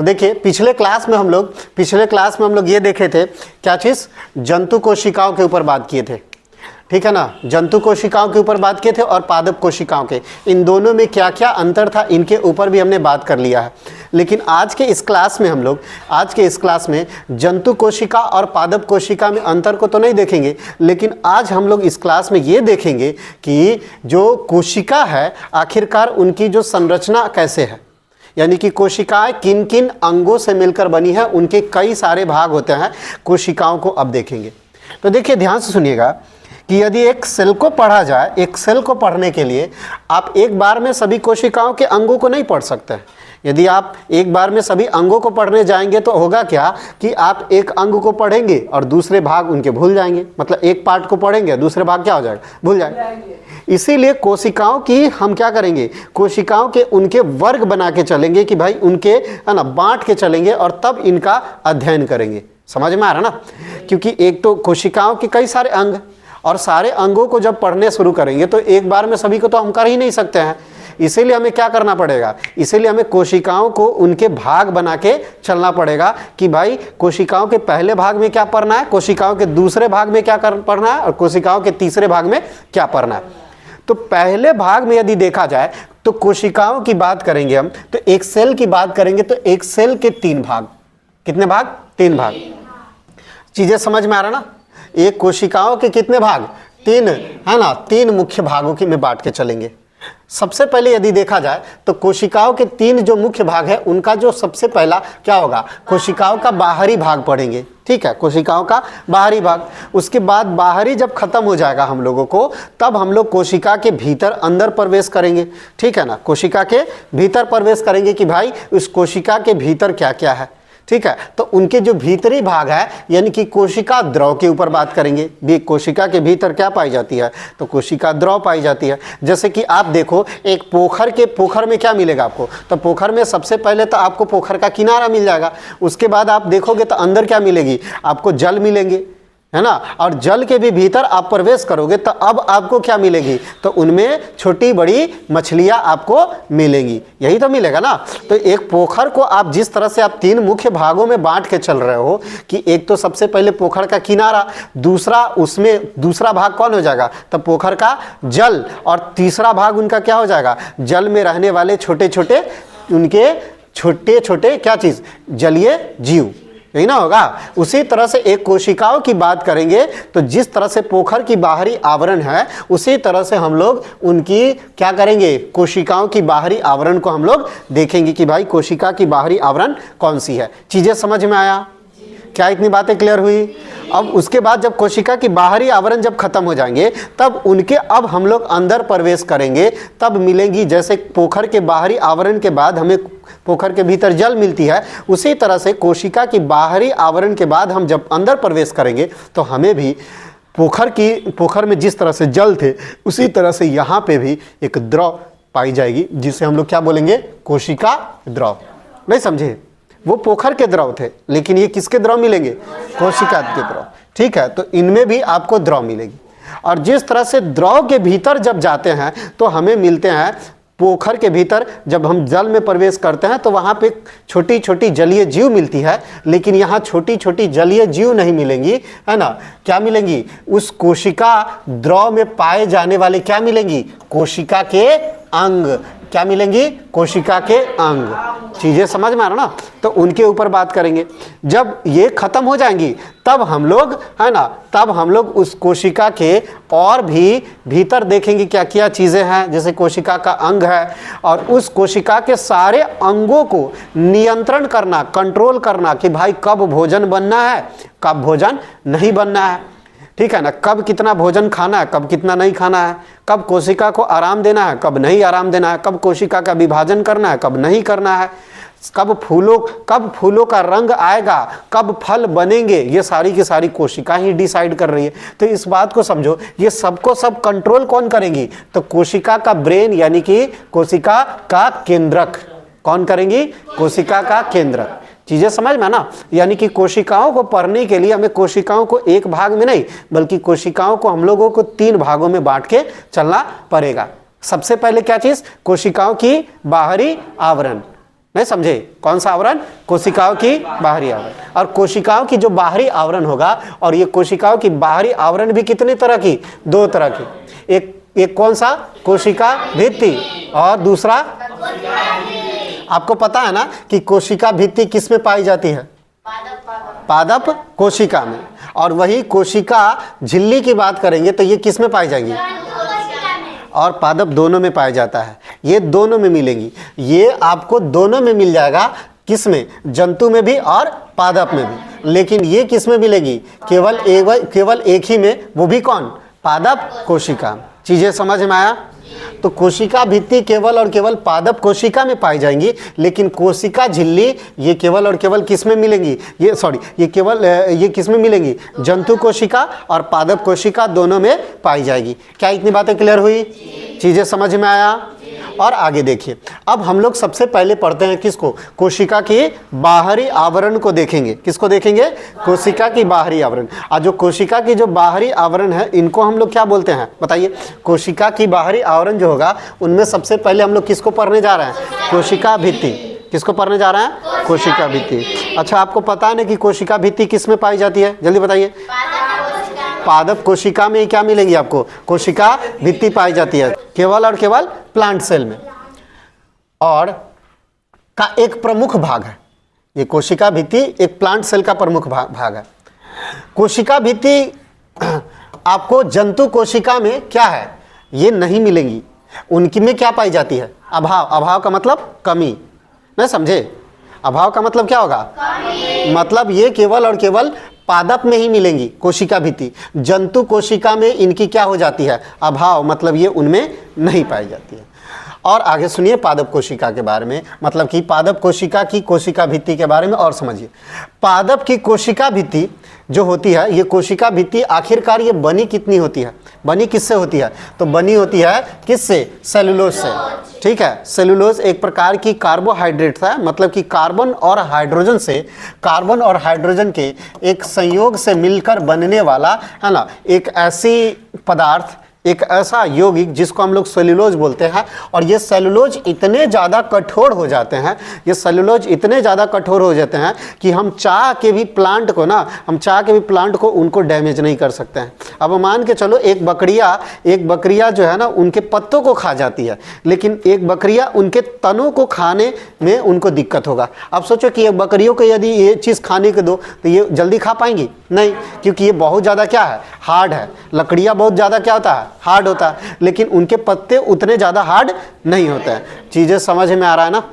तो देखिए पिछले क्लास में हम लोग ये देखे थे, क्या चीज़, जंतु कोशिकाओं के ऊपर बात किए थे, ठीक है ना। जंतु कोशिकाओं के ऊपर बात किए थे और पादप कोशिकाओं के, इन दोनों में क्या क्या अंतर था इनके ऊपर भी हमने बात कर लिया है। लेकिन आज के इस क्लास में जंतु कोशिका और पादप कोशिका में अंतर को तो नहीं देखेंगे, लेकिन आज हम लोग इस क्लास में ये देखेंगे कि जो कोशिका है आखिरकार उनकी जो संरचना कैसे है, यानी कि कोशिकाएं किन किन अंगों से मिलकर बनी है, उनके कई सारे भाग होते हैं कोशिकाओं को अब देखेंगे। तो देखिए ध्यान से सुनिएगा कि यदि एक सेल को पढ़ा जाए, एक सेल को पढ़ने के लिए आप एक बार में सभी कोशिकाओं के अंगों को नहीं पढ़ सकते। यदि आप एक बार में सभी अंगों को पढ़ने जाएंगे तो होगा क्या कि आप एक अंग को पढ़ेंगे और दूसरे भाग उनके भूल जाएंगे, मतलब एक पार्ट को पढ़ेंगे दूसरे भाग क्या हो जाएगा, भूल जाएंगे। इसीलिए कोशिकाओं की हम क्या करेंगे, कोशिकाओं के उनके वर्ग बना के चलेंगे कि भाई उनके है ना बांट के चलेंगे और तब इनका अध्ययन करेंगे। समझ में आ रहा ना, क्योंकि एक तो कोशिकाओं के कई सारे अंग और सारे अंगों को जब पढ़ने शुरू करेंगे तो एक बार में सभी को तो हम कर ही नहीं सकते हैं। इसीलिए हमें क्या करना पड़ेगा, इसीलिए हमें कोशिकाओं को उनके भाग बना के चलना पड़ेगा कि भाई कोशिकाओं के पहले भाग में क्या पढ़ना है, कोशिकाओं के दूसरे भाग में क्या पढ़ना है और कोशिकाओं के तीसरे भाग में क्या पढ़ना है। तो पहले भाग में यदि देखा जाए तो कोशिकाओं की बात करेंगे हम, तो एक सेल की बात करेंगे तो एक सेल के 3 भाग, कितने भाग, 3 भाग। चीजें समझ में आ रहा ना, एक कोशिकाओं के कितने भाग, 3 है ना, 3 मुख्य भागों की में बांट के चलेंगे। सबसे पहले यदि देखा जाए तो कोशिकाओं के 3 जो मुख्य भाग है उनका जो सबसे पहला क्या होगा, कोशिकाओं का बाहरी भाग पढ़ेंगे, ठीक है, कोशिकाओं का बाहरी भाग। उसके बाद बाहरी जब खत्म हो जाएगा हम लोगों को, तब हम लोग कोशिका के भीतर अंदर प्रवेश करेंगे, ठीक है ना, कोशिका के भीतर प्रवेश करेंगे कि भाई उस कोशिका के भीतर क्या क्या है, ठीक है। तो उनके जो भीतरी भाग है यानी कि कोशिका द्रव के ऊपर बात करेंगे। भी कोशिका के भीतर क्या पाई जाती है, तो कोशिका द्रव पाई जाती है। जैसे कि आप देखो एक पोखर में क्या मिलेगा आपको, तो पोखर में सबसे पहले तो आपको पोखर का किनारा मिल जाएगा। उसके बाद आप देखोगे तो अंदर क्या मिलेगी, आपको जल मिलेंगे, है ना, और जल के भी भीतर आप प्रवेश करोगे तो अब आपको क्या मिलेगी, तो उनमें छोटी बड़ी मछलियां आपको मिलेंगी, यही तो मिलेगा ना। तो एक पोखर को आप जिस तरह से आप 3 मुख्य भागों में बांट के चल रहे हो कि एक तो सबसे पहले पोखर का किनारा, दूसरा उसमें दूसरा भाग कौन हो जाएगा, तो पोखर का जल, और तीसरा भाग उनका क्या हो जाएगा, जल में रहने वाले छोटे छोटे उनके छोटे छोटे क्या चीज़, जलीय जीव, यही ना होगा। उसी तरह से एक कोशिकाओं की बात करेंगे तो जिस तरह से पोखर की बाहरी आवरण है उसी तरह से हम लोग उनकी क्या करेंगे, कोशिकाओं की बाहरी आवरण को हम लोग देखेंगे कि भाई कोशिका की बाहरी आवरण कौन सी है। चीजें समझ में आया, क्या इतनी बातें क्लियर हुई। अब उसके बाद जब कोशिका की बाहरी आवरण जब खत्म हो जाएंगे तब उनके अब हम लोग अंदर प्रवेश करेंगे, तब मिलेंगी, जैसे पोखर के बाहरी आवरण के बाद हमें पोखर के भीतर जल मिलती है, उसी तरह से कोशिका की बाहरी आवरण के बाद हम जब अंदर प्रवेश करेंगे तो हमें भी पोखर में जिस तरह से जल थे उसी तरह से यहाँ पे भी एक द्रव पाई जाएगी जिसे हम लोग क्या बोलेंगे, कोशिका द्रव। नहीं समझे, वो पोखर के द्रव थे लेकिन ये किसके द्रव मिलेंगे, कोशिका के द्रव, ठीक है। तो इनमें भी आपको द्रव मिलेगी। और जिस तरह से द्रव के भीतर जब जाते हैं तो हमें मिलते हैं, पोखर के भीतर जब हम जल में प्रवेश करते हैं तो वहाँ पे छोटी छोटी जलीय जीव मिलती है, लेकिन यहाँ छोटी छोटी जलीय जीव नहीं मिलेंगी, है ना, क्या मिलेंगी, उस कोशिका द्रव में पाए जाने वाले क्या मिलेंगी, कोशिका के अंग, क्या मिलेंगी, कोशिका के अंग। चीजें समझ में आ रहा ना, तो उनके ऊपर बात करेंगे। जब ये खत्म हो जाएंगी तब हम लोग, है ना, तब हम लोग उस कोशिका के और भी भीतर देखेंगे क्या क्या चीजें हैं, जैसे कोशिका का अंग है और उस कोशिका के सारे अंगों को नियंत्रण करना, कंट्रोल करना कि भाई कब भोजन बनना है, कब भोजन नहीं बनना है, ठीक है ना, कब कितना भोजन खाना है, कब कितना नहीं खाना है, कब कोशिका को आराम देना है, कब नहीं आराम देना है, कब कोशिका का विभाजन करना है, कब नहीं करना है, कब फूलों का रंग आएगा, कब फल बनेंगे, ये सारी की सारी कोशिका ही डिसाइड कर रही है। तो इस बात को समझो, ये सबको सब कंट्रोल कौन करेंगी, तो कोशिका का ब्रेन यानी कि कोशिका का केंद्रक कौन करेंगी, कोशिका का केंद्रक। चीजें समझ में ना, यानी कि कोशिकाओं को पढ़ने के लिए हमें कोशिकाओं को एक भाग में नहीं बल्कि कोशिकाओं को हम लोगों को 3 भागों में बांट के चलना पड़ेगा। सबसे पहले क्या चीज, कोशिकाओं की बाहरी आवरण, नहीं समझे? कौन सा आवरण? कोशिकाओं की बाहरी आवरण। और कोशिकाओं की जो बाहरी आवरण होगा, और ये कोशिकाओं की बाहरी आवरण भी कितने तरह की? दो तरह की। एक कौन सा? कोशिका भित्ति, और दूसरा आपको पता है ना कि कोशिका भित्ति किस में पाई जाती है? पादप कोशिका में। और वही कोशिका झिल्ली की बात करेंगे तो ये किस में पाई जाएगी? और पादप दोनों में पाया जाता है। ये दोनों में मिलेंगी, ये आपको दोनों में मिल जाएगा। किस में? जंतु में भी और पादप में भी। लेकिन ये किस में मिलेगी? केवल एक ही में, वो भी कौन? पादप कोशिका। चीजें समझ में आया? तो कोशिका भित्ति केवल और केवल पादप कोशिका में पाई जाएंगी, लेकिन कोशिका झिल्ली ये केवल और केवल किस में मिलेंगी? ये किस में मिलेंगी? जंतु कोशिका और पादप कोशिका दोनों में पाई जाएगी। क्या इतनी बातें क्लियर हुई? चीजें समझ में आया? और आगे देखिए, अब हम लोग सबसे पहले पढ़ते हैं किसको? कोशिका की बाहरी आवरण को देखेंगे। किसको देखेंगे? कोशिका की बाहरी आवरण। और जो कोशिका की जो बाहरी आवरण है, इनको हम लोग क्या बोलते हैं बताइए? कोशिका की बाहरी आवरण जो होगा, उनमें सबसे पहले हम लोग किसको पढ़ने जा रहे हैं? कोशिका भित्ति। किसको पढ़ने जा रहे हैं? कोशिका भित्ति। अच्छा, आपको पता है ना कि कोशिका भित्ति किस में पाई जाती है? जल्दी बताइए। पादप कोशिका में क्या मिलेंगी आपको? कोशिका भित्ति पाई जाती है, केवल और केवल प्लांट सेल में। और का एक प्रमुख भाग है ये कोशिका भित्ति, एक प्लांट सेल का प्रमुख भाग है। कोशिका भित्ति आपको जंतु कोशिका में क्या है? ये नहीं मिलेंगी। उनकी में क्या पाई जाती है? अभाव। अभाव का मतलब कमी। नहीं समझे? अभाव का मतलब क्या होगा? कमी। मतलब ये केवल और केवल पादप में ही मिलेंगी कोशिका भित्ति। जंतु कोशिका में इनकी क्या हो जाती है? अभाव। मतलब ये उनमें नहीं पाई जाती है। और आगे सुनिए पादप कोशिका के बारे में, मतलब कि पादप कोशिका की कोशिका भित्ति के बारे में और समझिए। पादप की कोशिका भित्ति जो होती है, ये कोशिका भित्ति आखिरकार ये बनी कितनी होती है? बनी किससे होती है? तो बनी होती है किससे? सेलुलोज से। ठीक है, सेलुलोज एक प्रकार की कार्बोहाइड्रेट था, मतलब कि कार्बन और हाइड्रोजन से, कार्बन और हाइड्रोजन के एक संयोग से मिलकर बनने वाला है ना, एक ऐसी पदार्थ, एक ऐसा यौगिक जिसको हम लोग सेलुलोज बोलते हैं। और ये सेलुलोज इतने ज़्यादा कठोर हो जाते हैं, ये सेलुलोज इतने ज़्यादा कठोर हो जाते हैं कि हम चाह के भी प्लांट को उनको डैमेज नहीं कर सकते हैं। अब मान के चलो एक बकरिया जो है ना, उनके पत्तों को खा जाती है, लेकिन एक बकरिया उनके तनों को खाने में उनको दिक्कत होगा। अब सोचो कि एक बकरियों को यदि ये चीज़ खाने को दो तो ये जल्दी खा पाएंगी? नहीं, क्योंकि ये बहुत ज़्यादा क्या है? हार्ड है। लकड़ियाँ बहुत ज़्यादा क्या होता है? हार्ड होता है। लेकिन उनके पत्ते उतने ज़्यादा हार्ड नहीं होते हैं। चीज़ें समझ में आ रहा है ना?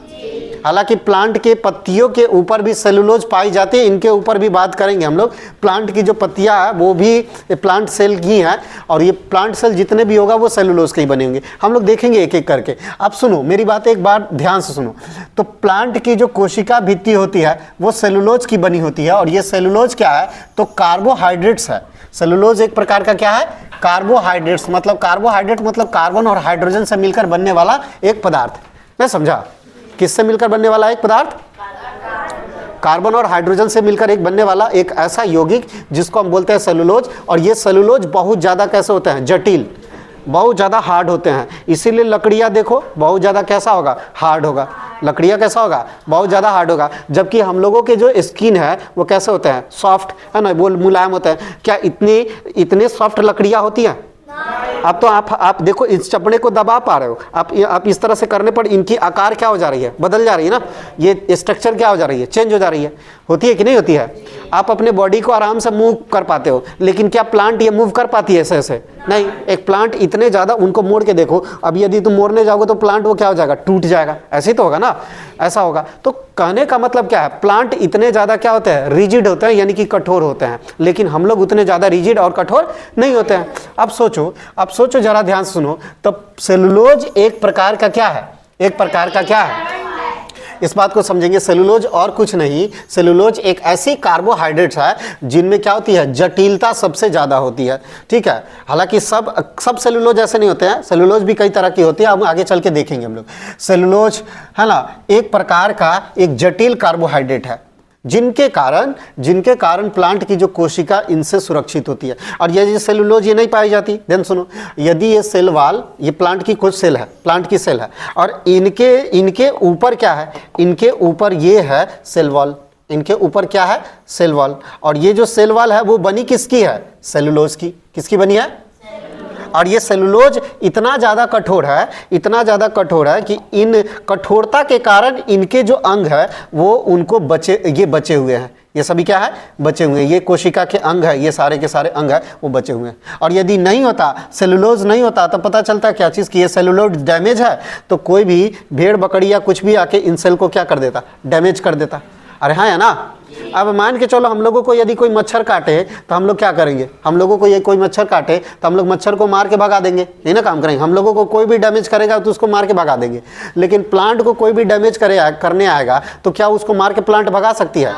हालांकि प्लांट के पत्तियों के ऊपर भी सेलुलोज पाई जाती है, इनके ऊपर भी बात करेंगे हम लोग। प्लांट की जो पत्तियां है वो भी प्लांट सेल की हैं, और ये प्लांट सेल जितने भी होगा वो सेलुलोज के ही बने होंगे। हम लोग देखेंगे एक एक करके। अब सुनो मेरी बात, एक बार ध्यान से सुनो। तो प्लांट की जो कोशिका भित्ति होती है वो सेलुलोज की बनी होती है, और ये सेलुलोज क्या है? तो कार्बोहाइड्रेट्स है। सेलुलोज एक प्रकार का क्या है? कार्बोहाइड्रेट्स। मतलब कार्बोहाइड्रेट मतलब कार्बन और हाइड्रोजन से मिलकर बनने वाला एक पदार्थ। नहीं समझा? किससे मिलकर बनने वाला एक पदार्थ? कार्बन और हाइड्रोजन से मिलकर एक बनने वाला एक ऐसा यौगिक जिसको हम बोलते हैं सेलुलोज। और ये सेलुलोज बहुत ज़्यादा कैसे होते हैं? जटिल, बहुत ज़्यादा हार्ड होते हैं। इसीलिए लकड़ियाँ देखो बहुत ज़्यादा कैसा होगा? हार्ड होगा। लकड़ियाँ कैसा होगा? बहुत ज़्यादा हार्ड होगा। जबकि हम लोगों के जो स्किन है वो कैसे होते हैं? सॉफ्ट है ना, वो मुलायम होते हैं। क्या इतने सॉफ्ट लकड़ियाँ होती हैं? अब तो आप देखो, इस चपड़े को दबा पा रहे हो आप इस तरह से करने पर इनकी आकार क्या हो जा रही है? बदल जा रही है ना। ये स्ट्रक्चर क्या हो जा रही है? चेंज हो जा रही है। होती है कि नहीं होती है? आप अपने बॉडी को आराम से मूव कर पाते हो, लेकिन क्या प्लांट ये मूव कर पाती है ऐसे? नहीं। एक प्लांट इतने ज़्यादा, उनको मोड़ के देखो, अब यदि तुम मोड़ने जाओगे तो प्लांट वो क्या हो जाएगा? टूट जाएगा। ऐसे ही तो होगा ना, ऐसा होगा। तो कहने का मतलब क्या है? प्लांट इतने ज़्यादा क्या होते हैं? रिजिड होते हैं, यानी कि कठोर होते हैं। लेकिन हम लोग उतने ज़्यादा रिजिड और कठोर नहीं होते हैं। अब सोचो जरा ध्यान से सुनो। तो सेलुलोज एक प्रकार का क्या है? एक प्रकार का क्या है? इस बात को समझेंगे। सेलुलोज और कुछ नहीं, सेलुलोज एक ऐसी कार्बोहाइड्रेट्स है जिनमें क्या होती है? जटिलता सबसे ज़्यादा होती है। ठीक है, हालांकि सब सेलुलोज ऐसे नहीं होते हैं। सेलुलोज भी कई तरह की होती है, अब आगे चल के देखेंगे हम लोग। सेलुलोज है ना, एक प्रकार का एक जटिल कार्बोहाइड्रेट है जिनके कारण प्लांट की जो कोशिका इनसे सुरक्षित होती है। और ये सेलुलोज ये नहीं पाई जाती, देन सुनो, यदि ये सेल वाल, ये प्लांट की कुछ सेल है, प्लांट की सेल है, और इनके ऊपर क्या है, इनके ऊपर ये है सेल वॉल, इनके ऊपर क्या है, सेल वॉल। और ये जो सेल वॉल है वो बनी किसकी है, सेलुलोज की। किसकी बनी है? और ये सेलुलोज इतना ज़्यादा कठोर है, इतना ज़्यादा कठोर है कि इन कठोरता के कारण इनके जो अंग है वो उनको बचे हुए हैं। ये सभी क्या है, बचे हुए हैं। ये कोशिका के अंग है, ये सारे के सारे अंग है वो बचे हुए हैं। और यदि नहीं होता, सेलुलोज नहीं होता, तो पता चलता क्या चीज़ कि ये सेलुलोज डैमेज है, तो कोई भी भेड़ बकरी या कुछ भी आके इन सेल को क्या कर देता, डैमेज कर देता। अरे हाँ, है ना। अब मान के चलो हम लोगों को यदि कोई मच्छर काटे तो हम लोग क्या करेंगे, हम लोगों को ये कोई मच्छर काटे तो हम लोग मच्छर को मार के भगा देंगे, यही ना काम करेंगे। हम लोगों को कोई भी डैमेज करेगा तो उसको मार के भगा देंगे। लेकिन प्लांट को कोई भी डैमेज करने आएगा तो क्या उसको मार के प्लांट भगा सकती है?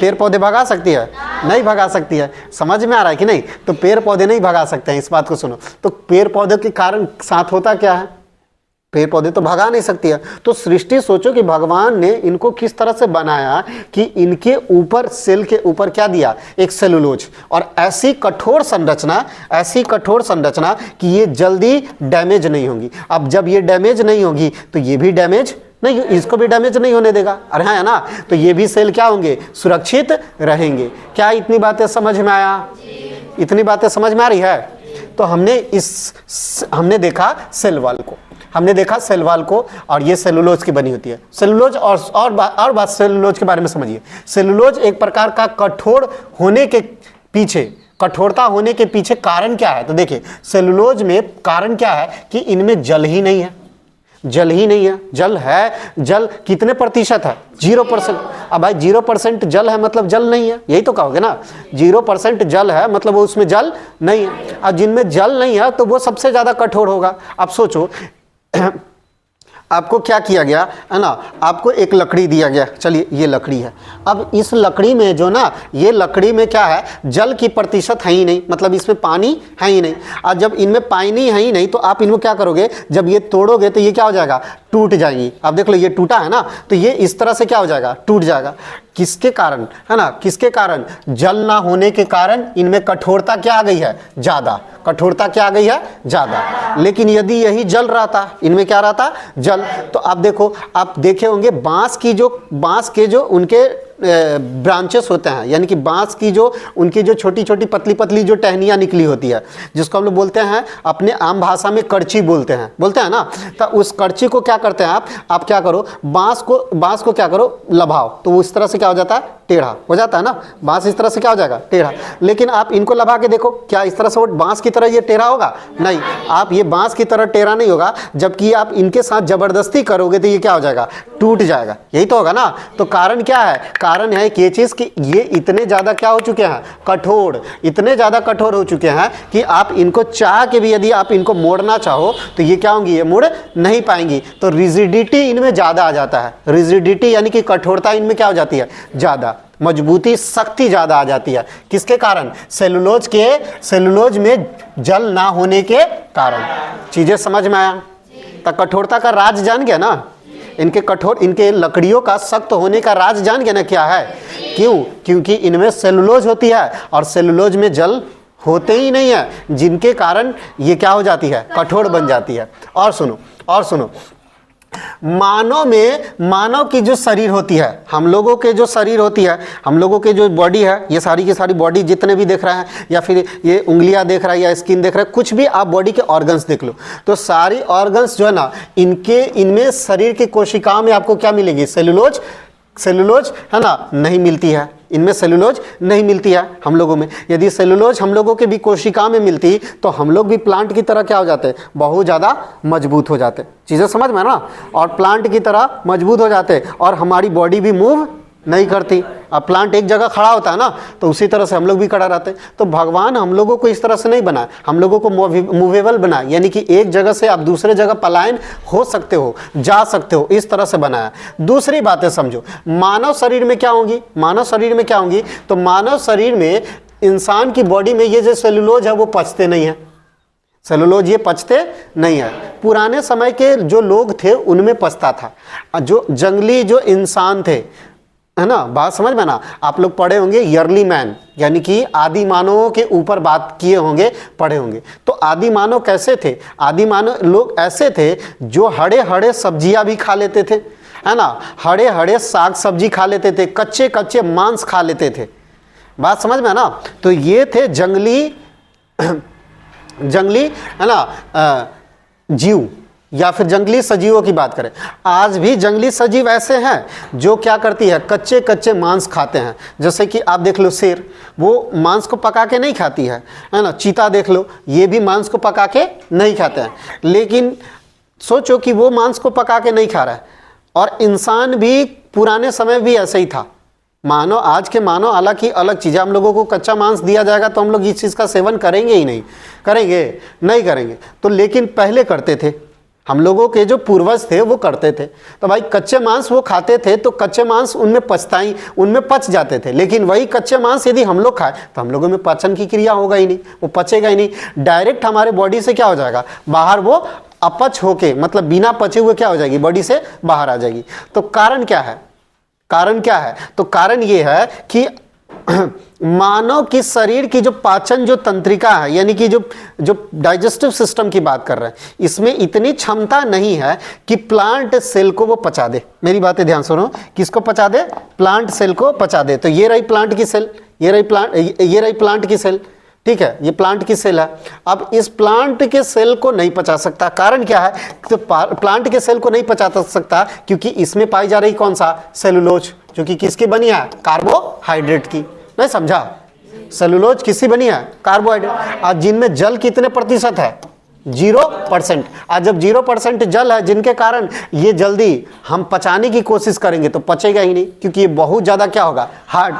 पेड़ पौधे भगा सकती है? नहीं भगा सकती है। समझ में आ रहा है कि नहीं? तो पेड़ पौधे नहीं भगा सकते हैं, इस बात को सुनो। तो पेड़ पौधे के कारण साथ होता क्या है, पेड़ पौधे तो भगा नहीं सकती है। तो सृष्टि, सोचो कि भगवान ने इनको किस तरह से बनाया कि इनके ऊपर, सेल के ऊपर क्या दिया, एक सेलुलोज, और ऐसी कठोर संरचना कि ये जल्दी डैमेज नहीं होंगी। अब जब ये डैमेज नहीं होगी तो ये भी डैमेज नहीं, इसको भी डैमेज नहीं होने देगा। अरे हाँ, है ना। तो ये भी सेल क्या होंगे, सुरक्षित रहेंगे। क्या इतनी बातें समझ में आया? इतनी बातें समझ में आ रही है? तो हमने देखा सेल वॉल को, हमने देखा सेल वॉल को, और ये सेलुलोज की बनी होती है। सेलुलोज और बात सेलुलोज के बारे में समझिए। सेलुलोज एक प्रकार का कठोर होने के पीछे, कठोरता होने के पीछे कारण क्या है? तो देखिए, सेलुलोज में कारण क्या है कि इनमें जल ही नहीं है, जल ही नहीं है। जल है, जल कितने प्रतिशत है? 0%। अब भाई 0% जल है मतलब जल नहीं है, यही तो कहोगे ना। 0% जल है मतलब उसमें जल नहीं है। और जिनमें जल नहीं है तो वो सबसे ज़्यादा कठोर होगा। अब सोचो, आपको क्या किया गया है ना, आपको एक लकड़ी दिया गया, चलिए ये लकड़ी है। अब इस लकड़ी में जो ना, ये लकड़ी में क्या है, जल की प्रतिशत है ही नहीं, मतलब इसमें पानी है ही नहीं। और जब इनमें पानी है ही नहीं तो आप इनको क्या करोगे, जब ये तोड़ोगे तो ये क्या हो जाएगा, टूट जाएंगी। अब देख लो, ये टूटा है ना, तो ये इस तरह से क्या हो जाएगा, टूट जाएगा। किसके कारण, है ना, किसके कारण? जल ना होने के कारण इनमें कठोरता क्या आ गई है, ज़्यादा। कठोरता क्या आ गई है, ज़्यादा। लेकिन यदि यही जल रहता, इनमें क्या रहता, जल, तो आप देखो, आप देखे होंगे बांस के जो उनके ब्रांचेस होते हैं, यानी कि बांस की जो उनकी जो छोटी छोटी पतली पतली जो टहनियाँ निकली होती है, जिसको हम लोग बोलते हैं अपने आम भाषा में करची बोलते हैं ना। तो उस करची को क्या करते हैं आप क्या करो, बांस को क्या करो, लभाओ, तो वो इस तरह से क्या हो जाता है, टेढ़ा हो जाता है ना। बांस इस तरह से क्या हो जाएगा, टेढ़ा। लेकिन आप इनको लभा के देखो, क्या इस तरह से वो बांस की तरह ये टेढ़ा होगा? नहीं, आप ये बांस की तरह टेढ़ा नहीं होगा। जबकि आप इनके साथ जबरदस्ती करोगे तो ये क्या हो जाएगा, टूट जाएगा। यही तो होगा ना। तो कारण क्या है, कारण है कि ये चीज़ कि ये इतने ज़्यादा क्या हो चुके हैं, कठोर, इतने ज़्यादा कठोर हो चुके हैं कि आप इनको चाह के भी यदि आप इनको मोड़ना चाहो तो ये क्या होंगी, ये मुड़ नहीं पाएंगी। तो रिजिडिटी इनमें ज़्यादा आ जाता है। रिजिडिटी यानी कि कठोरता इनमें क्या हो जाती है, ज़्यादा, मजबूती, शक्ति ज़्यादा आ जाती है। किसके कारण? सेलुलोज में जल ना होने के कारण। चीज़ें समझ में आया? तो कठोरता का राज जान गया ना, इनके लकड़ियों का सख्त होने का राज जान गया ना क्या है? क्यों? क्योंकि इनमें सेलुलोज होती है और सेलुलोज में जल होते ही नहीं है, जिनके कारण ये क्या हो जाती है, कठोर बन जाती है। और सुनो, मानव की जो शरीर होती है, हम लोगों के जो शरीर होती है, हम लोगों के जो बॉडी है, ये सारी की सारी बॉडी जितने भी देख रहे हैं, या फिर ये उंगलियां देख रहा है या स्किन देख रहा है, कुछ भी आप बॉडी के ऑर्गन्स देख लो, तो सारी ऑर्गन्स जो है ना, इनमें शरीर की कोशिकाओं में आपको क्या मिलेगी, सेलुलोज है ना, नहीं मिलती है। इनमें सेलुलोज नहीं मिलती है हम लोगों में। यदि सेलुलोज हम लोगों के भी कोशिका में मिलती तो हम लोग भी प्लांट की तरह क्या हो जाते, बहुत ज़्यादा मजबूत हो जाते। चीज़ें समझ में ना, और प्लांट की तरह मजबूत हो जाते और हमारी बॉडी भी मूव नहीं करती। अब प्लांट एक जगह खड़ा होता है ना, तो उसी तरह से हम लोग भी खड़ा रहते। तो भगवान हम लोगों को इस तरह से नहीं बनाया, हम लोगों को मूवेबल बनाया, यानी कि एक जगह से आप दूसरे जगह पलायन हो सकते हो, जा सकते हो, इस तरह से बनाया। दूसरी बातें समझो, मानव शरीर में क्या होंगी, तो मानव शरीर में, इंसान की बॉडी में ये जो सेलुलोज है वो पचते नहीं है। सेलुलोज ये पचते नहीं है। पुराने समय के जो लोग थे उनमें पचता था। जो जंगली जो इंसान थे, है ना, बात समझ में ना। आप लोग पढ़े होंगे ईयरली मैन, यानी कि आदि मानवों के ऊपर बात किए होंगे, पढ़े होंगे। तो आदि मानव कैसे थे? आदि मानव लोग ऐसे थे जो हरे हरे सब्जियां भी खा लेते थे, है ना, हरे हरे साग सब्जी खा लेते थे, कच्चे कच्चे मांस खा लेते थे। बात समझ में ना। तो ये थे जंगली जंगली, है ना, जीव, या फिर जंगली सजीवों की बात करें। आज भी जंगली सजीव ऐसे हैं जो क्या करती है, कच्चे कच्चे मांस खाते हैं। जैसे कि आप देख लो शेर, वो मांस को पका के नहीं खाती है ना। चीता देख लो, ये भी मांस को पका के नहीं खाते हैं। लेकिन सोचो कि वो मांस को पका के नहीं खा रहा है। और इंसान भी पुराने समय भी ऐसे ही था। मानो आज के मानो हालांकि अलग चीज़ है। हम लोगों को कच्चा मांस दिया जाएगा तो हम लोग इस चीज़ का सेवन करेंगे ही नहीं, करेंगे नहीं करेंगे तो, लेकिन पहले करते थे। हम लोगों के जो पूर्वज थे वो करते थे। तो भाई कच्चे मांस वो खाते थे, तो कच्चे मांस उनमें पच जाते थे। लेकिन वही कच्चे मांस यदि हम लोग खाए तो हम लोगों में पाचन की क्रिया होगा ही नहीं, वो पचेगा ही नहीं। डायरेक्ट हमारे बॉडी से क्या हो जाएगा, बाहर वो अपच होके, मतलब बिना पचे हुए क्या हो जाएगी, बॉडी से बाहर आ जाएगी। तो कारण क्या है? कारण क्या है? तो कारण ये है कि मानव की शरीर की जो पाचन जो तंत्रिका है, यानी कि जो डाइजेस्टिव सिस्टम की बात कर रहे हैं, इसमें इतनी क्षमता नहीं है कि प्लांट सेल को वो पचा दे। मेरी बातें ध्यान सुनो, किसको पचा दे? प्लांट सेल को पचा दे। तो ये रही प्लांट की सेल, ये रही प्लांट की सेल, ठीक है, ये प्लांट की सेल है। अब इस प्लांट के सेल को नहीं पचा सकता। कारण क्या है? तो प्लांट के सेल को नहीं पचा सकता क्योंकि इसमें पाई जा रही कौन सा? सेलुलोज, जो कि किसकी बनी है? कार्बोहाइड्रेट की। नहीं समझा? सेलुलोज किसकी बनी है? कार्बोहाइड्रेट। आज जिनमें जल कितने प्रतिशत है? 0%। आज जब 0% जल है, जिनके कारण ये जल्दी हम पचाने की कोशिश करेंगे तो पचेगा ही नहीं, क्योंकि ये बहुत ज़्यादा क्या होगा, हार्ड।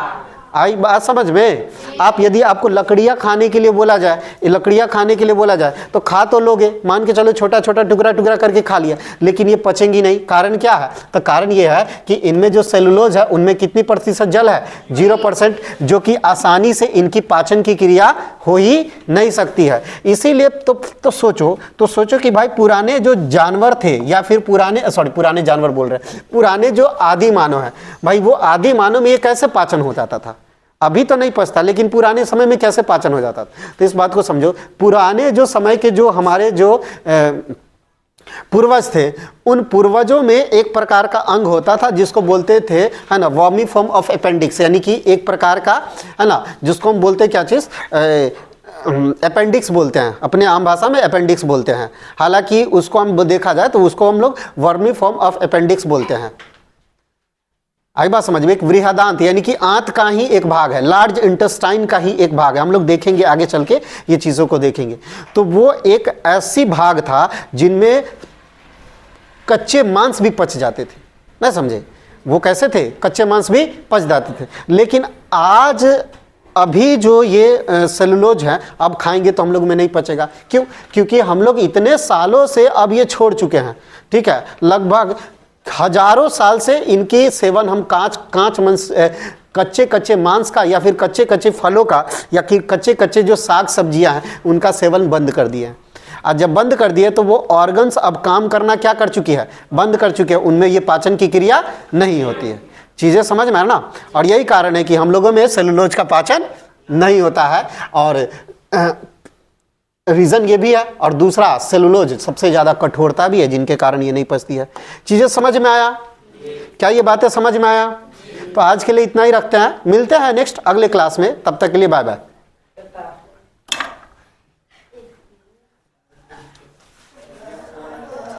आई बात समझ में? आप यदि आपको लकड़ियाँ खाने के लिए बोला जाए, लकड़ियाँ खाने के लिए बोला जाए तो खा तो लोगे, मान के चलो छोटा छोटा टुकड़ा टुकड़ा करके खा लिया, लेकिन ये पचेंगी नहीं। कारण क्या है? तो कारण ये है कि इनमें जो सेलुलोज है उनमें कितनी प्रतिशत जल है? 0%, जो कि आसानी से इनकी पाचन की क्रिया हो ही नहीं सकती है। इसीलिए तो सोचो कि भाई पुराने जो जानवर थे, या फिर पुराने जानवर बोल रहे हैं, पुराने जो आदि मानव है, भाई वो आदि मानव में ये कैसे पाचन हो जाता था? अभी तो नहीं पचता, लेकिन पुराने समय में कैसे पाचन हो जाता था? तो इस बात को समझो। पुराने जो समय के जो हमारे जो पूर्वज थे, उन पूर्वजों में एक प्रकार का अंग होता था जिसको बोलते थे, है ना, वर्मीफॉर्म ऑफ अपेंडिक्स, यानी कि एक प्रकार का, है ना, जिसको हम बोलते हैं क्या चीज़, अपेंडिक्स बोलते हैं, अपने आम भाषा में अपेंडिक्स बोलते हैं। हालांकि उसको हम देखा जाए तो उसको हम लोग वर्मीफॉर्म ऑफ अपेंडिक्स बोलते हैं। आई बात समझ में? एक वृहदांत यानी कि आंत का ही एक भाग है, लार्ज इंटेस्टाइन का ही एक भाग है। हम लोग देखेंगे आगे चल के, ये चीज़ों को देखेंगे। तो वो एक ऐसी भाग था जिनमें कच्चे मांस भी पच जाते थे। नहीं समझे? वो कैसे थे? कच्चे मांस भी पच जाते थे। लेकिन आज अभी जो ये सेलुलोज है, अब खाएंगे तो हम लोग में नहीं पचेगा। क्यों? क्योंकि हम लोग इतने सालों से अब ये छोड़ चुके हैं, ठीक है, लगभग हजारों साल से इनकी सेवन हम कच्चे कच्चे मांस का, या फिर कच्चे कच्चे फलों का, या कि कच्चे कच्चे जो साग सब्जियां हैं उनका सेवन बंद कर दिए हैं। और जब बंद कर दिए तो वो ऑर्गन्स अब काम करना क्या कर चुकी है? बंद कर चुके हैं। उनमें ये पाचन की क्रिया नहीं होती है। चीज़ें समझ में है ना? और यही कारण है कि हम लोगों में सेलुलोज का पाचन नहीं होता है। और रीज़न ये भी है, और दूसरा सेलुलोज सबसे ज़्यादा कठोरता भी है जिनके कारण ये नहीं पचती है। चीज़ें समझ में आया? क्या ये बातें समझ में आया? तो आज के लिए इतना ही रखते हैं, मिलते हैं नेक्स्ट अगले क्लास में। तब तक के लिए बाय बाय।